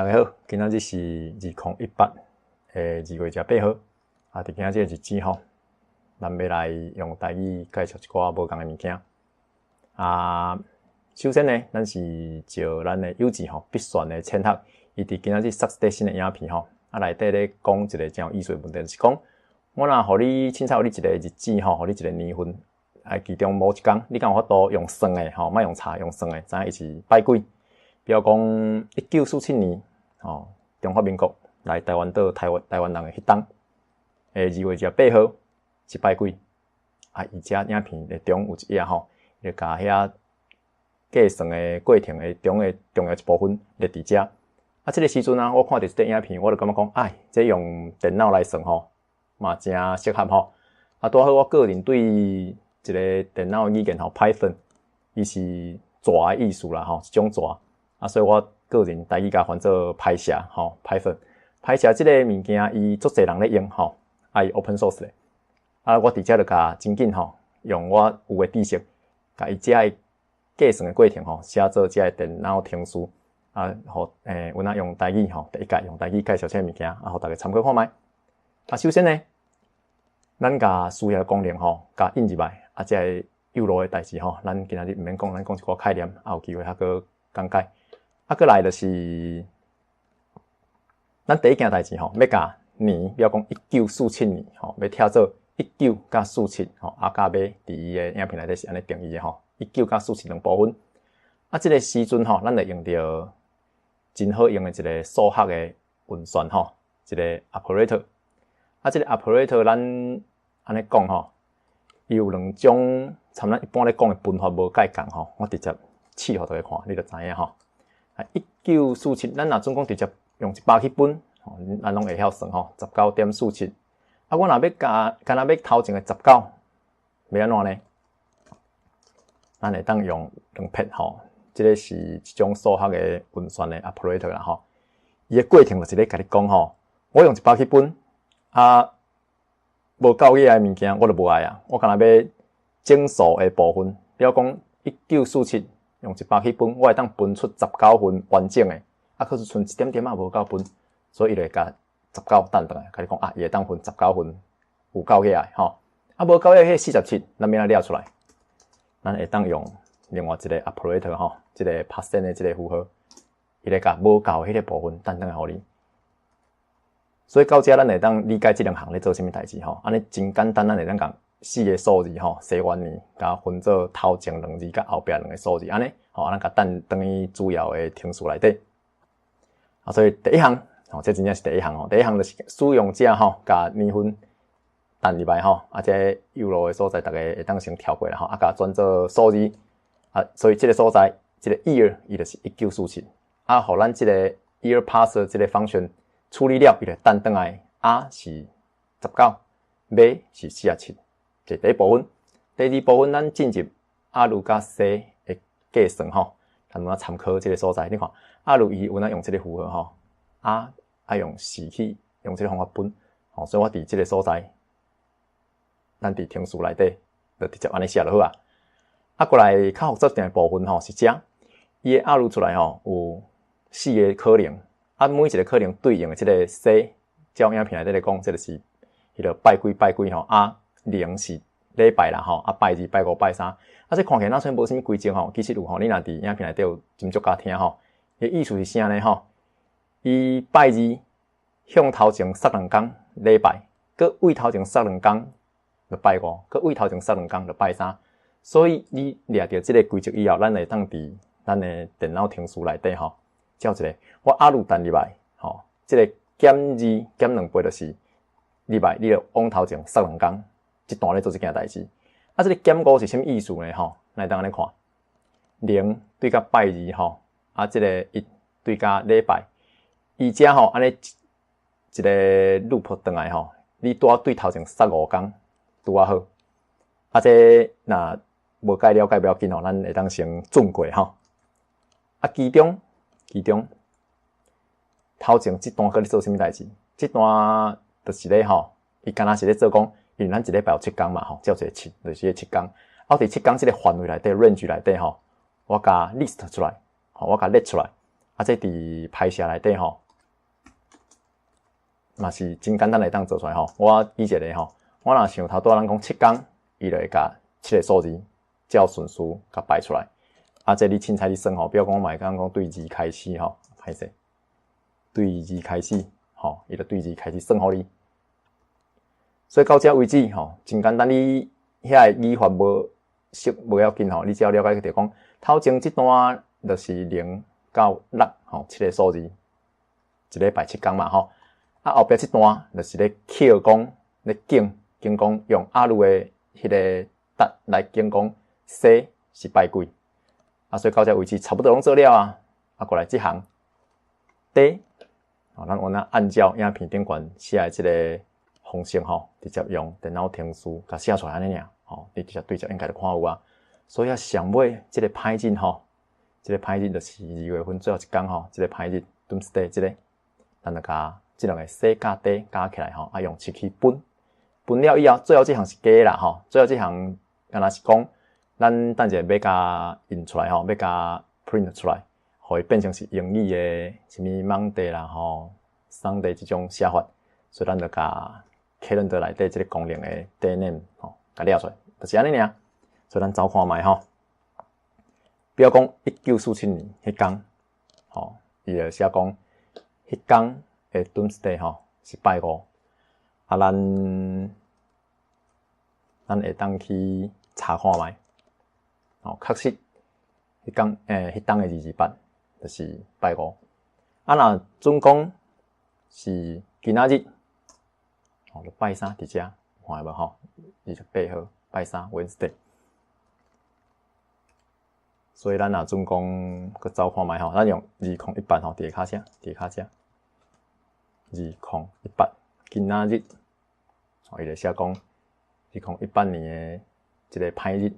大家好，今仔日是2018诶2月8號。伫今仔日日子吼，咱要来用台語介紹一寡無共的物件。首先呢，咱是招咱的友志吼，必選的淺學，伊伫今仔日殺啲新的影片吼，內底咧講一個真有意思的問題，就是講我若互你凊彩有你一個日子吼，互你一個年份，其中某一天，你敢有法度用算的吼，莫用查用算的，知影伊是拜幾？比如講1947年。中華民國來台灣島台灣人的迄當2月8號一拜幾伊遮影片內中有一頁吼，就甲遐計算的過程的中的重要一部分列佇遮。這個時陣啊，我看到這個影片，我就感覺講，這用電腦來算吼，嘛真適合吼。拄好我個人對一個電腦語言吼 Python， 伊是蛇的意思啦吼，一種蛇所以我個人台語甲翻做歹寫吼 Python， 歹寫即個物件伊足濟人咧用吼，伊 open source 咧。我佇遮就甲真緊吼，用我有誒知識，甲伊遮誒計算誒過程吼，寫做遮誒電腦程序互有哪用台語吼，第一屆用台語介紹遮物件，互大家參考看覓。首先呢，咱甲需要功能吼，甲印入來，遮個有路誒代誌吼，咱今仔日毋免講，咱講一寡概念，有機會還閣講解。過來就是咱第一件代志吼，要甲年，比如講1947年吼，要跳做19甲47吼，甲尾佇伊個影片內底是安尼定義的吼，19甲47兩部分。這個時陣吼，咱就用到真好用的一個數學的運算吼，一個 operator。這個 operator 咱安尼講吼，伊有兩種，參咱一般咧講的分法無介共吼，我直接試互大家看，你就知影吼。1947，咱若總講直接用100去分，咱攏會曉算吼，19.47。我若要加，敢若要頭前的19，要安怎呢？咱會當用兩撇吼，這個是一種數學的運算的 operator 啦吼。伊的過程就是咧甲你講吼，我用100去分，無夠嘢的物件我就無愛啊。我敢若要整數的部分，比如講1947。用100去分，我會當分出19分完整的，可是剩一點點無夠分，所以伊就會甲19等轉來，甲你講伊會當分19分有夠起來吼，無夠起來迄47，咱要哪抓出來？咱會當用另外一個 operator 吼，即個 percent 的即個符號，伊來甲無夠迄個部分等轉來互你。所以到遮咱會當理解即兩項咧做啥物代誌吼，安尼真簡單，咱會當講。4個數字吼，西元年甲分做頭前2字甲後壁2個數字，安尼吼，咱甲等於主要的程序內底。所以第一項吼，這真正是第一項吼。第一項就是使用者吼，甲年份等入來吼，這有路的所在，大家會當先跳過啦吼，甲轉做數字所以這個所在，這個 year 伊就是1947，互咱這個 year parser 這個 function 處理了，伊就等轉來是19，尾是47。這第一部分，第二部分咱進入 R 加 C 的計算吼，咱要參考這個所在。你看 R 伊有哪用這個符號吼 ，R 愛用4去用這個方法分，所以我佇這個所在，咱佇程序內底就直接安尼寫就好啊。過來較複雜點的部分吼是這，伊個 R 出來吼有4個可能，每一個可能對應的這個 C， 照影片內底來講，這就是迄個拜幾吼0是禮拜啦吼，拜2、拜5、拜3，這看起來若算無啥物規則吼，其實有吼，你若佇影片內底有斟酌甲聽吼，伊意思是啥呢吼？伊拜2向頭前殺2天禮拜，佮為頭前殺2天就拜5，佮為頭前殺2天就拜3，所以你掠着這個規則以後，咱會當佇咱的電腦程序內底吼，照一個我R等入來吼，這個減2減2倍就是入來，你就往頭前殺2天。一段咧做這件代誌，這個減5是啥物意思呢？吼，來當安尼看，0對甲拜2吼，這個1對甲禮拜，伊遮吼安尼一個 loop 轉來吼，你拄對頭前殺5天拄啊好，這若無解了解不要緊吼，咱會當先轉過吼。其中頭前這段擱咧做啥物代誌？這段就是咧吼，伊敢若是咧做講。因為咱一禮拜有7天嘛吼，照一個7，就是7天。佇7天這個範圍內底 range 內底吼，我甲 list 出來，吼，我甲列出來。这伫拍摄内底吼，嘛是真简单来当做出来吼。我以一个吼，我若想头拄咱讲7天，伊就会甲7个数字照顺序甲摆出来。这你凊彩你算吼，比如讲我嘛会讲对2开始吼，歹势，对2开始吼，伊就对2开始算互你。所以到这为止吼，真简单，你遐个语法无要紧吼，你只要了解就讲，头前这段就是0到6吼，7个数字，一礼拜7天嘛吼。后壁这段就是咧扣讲咧警讲用阿鲁的迄个答来警讲说是拜几。所以到这为止差不多拢做了啊。过来这行第，咱有哪按照影片顶悬写的这个方式吼，直接用电脑程序甲写出来安尼尔吼，你直接对照应该就看有啊。所以上尾这个歹日吼，这个歹日就是2月份最后一天吼，这个歹日 Doomsday 这个，咱就甲这两个说甲底加起来吼，用7去分了以后，最后这项是假啦吼，最后这项敢若是讲。咱等者要甲印出来吼，要甲 print 出来，互伊变成是英语的什么 Monday 啦吼 Sunday 这种写法，所以咱就甲 calendar 内底这个功能的 day name 吼，甲列出来，就是安尼尔。所以咱走看卖吼，比如讲1947年迄天，吼，伊就写讲迄天的 Doomsday 吼是拜5，咱会当去查看卖。确实，迄天的28就是拜5。若准讲是今仔日，就拜3伫遮，看无吼？28号拜3 Wednesday。所以咱若准讲，佮走看卖吼，咱用2018吼，伫下骹遮2018今仔日，伊就写讲2018年的即个歹日。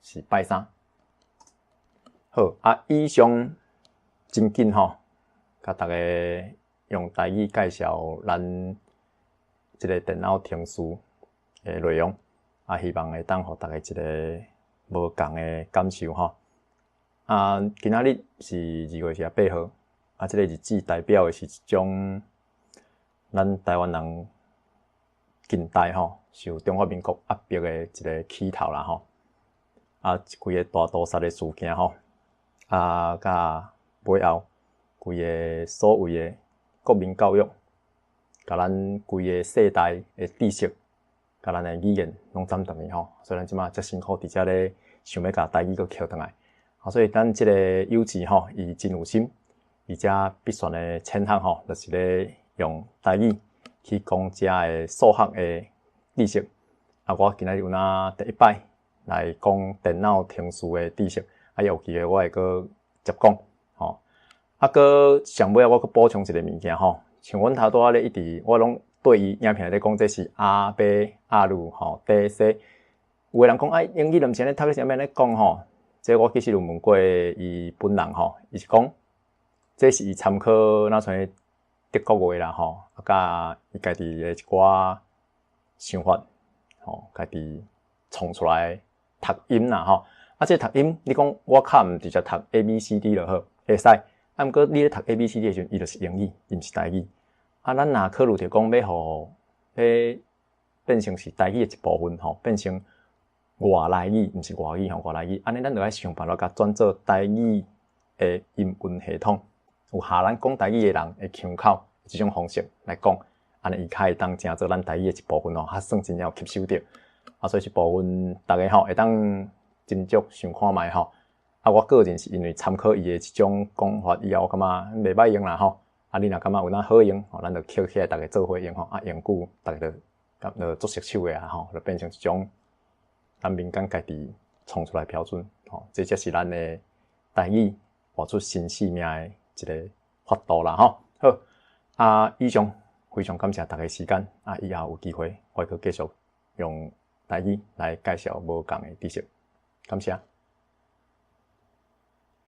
是拜3，好以上真紧吼，甲大家用台语介绍咱即个电脑程序诶内容，希望会当互大家一个无共诶感受吼。今仔日是2月8号，即个日子代表诶是一种咱台湾人近代吼受中华民国压迫诶一个起头啦吼。规个大屠杀的事件吼，甲尾后规个所谓的国民教育，甲咱规个世代的知识，甲咱的语言拢斩断去吼，所以咱即马遮辛苦伫遮咧想要甲台语搁捡倒来，所以咱即个友志吼，伊真有心，伊遮必选的浅学吼，就是咧用台语去讲遮的数学的知识。我今仔日有哪第一摆。来讲电脑程序的知识，有机会我会搁接讲，吼。搁上尾我搁补充一个物件吼，像阮头拄仔咧一直我拢对伊影片内底讲，这是阿伯阿鲁吼第说，有个人讲英语毋是安尼读咧，啥物安尼讲吼？这我其实有问过伊本人吼，伊是讲这是伊参考哪像德国话啦吼，甲伊家己的一寡想法吼，家己创出来。读音啦吼，这读音，你讲我较毋直接读 ABCD 就好，会使。毋过你咧读 ABCD 的时阵，伊就是英语，伊毋是台语。咱若考虑着讲要互变成是台语的一部分吼，变成外来语，毋是外语吼，外来语。安尼咱就要想办法甲转做台语的音韵系统，有下咱讲台语的人的腔口这种方式来讲，安尼伊较会当成做咱台语的一部分吼，较算真了吸收着。所以这部分大家吼会当斟酌想看卖吼。我个人是因为参考伊的这种讲法以后，我感觉袂歹用啦吼。你若感觉有哪好用，咱就捡起来大家做伙用吼。用久大家就做熟手的吼，就变成一种咱民间家己创出来标准吼。这才是咱的台语活出新生命的一个法度啦吼。好，以上非常感谢大家时间以后有机会我会继续用台语来介绍无共的知识，感谢。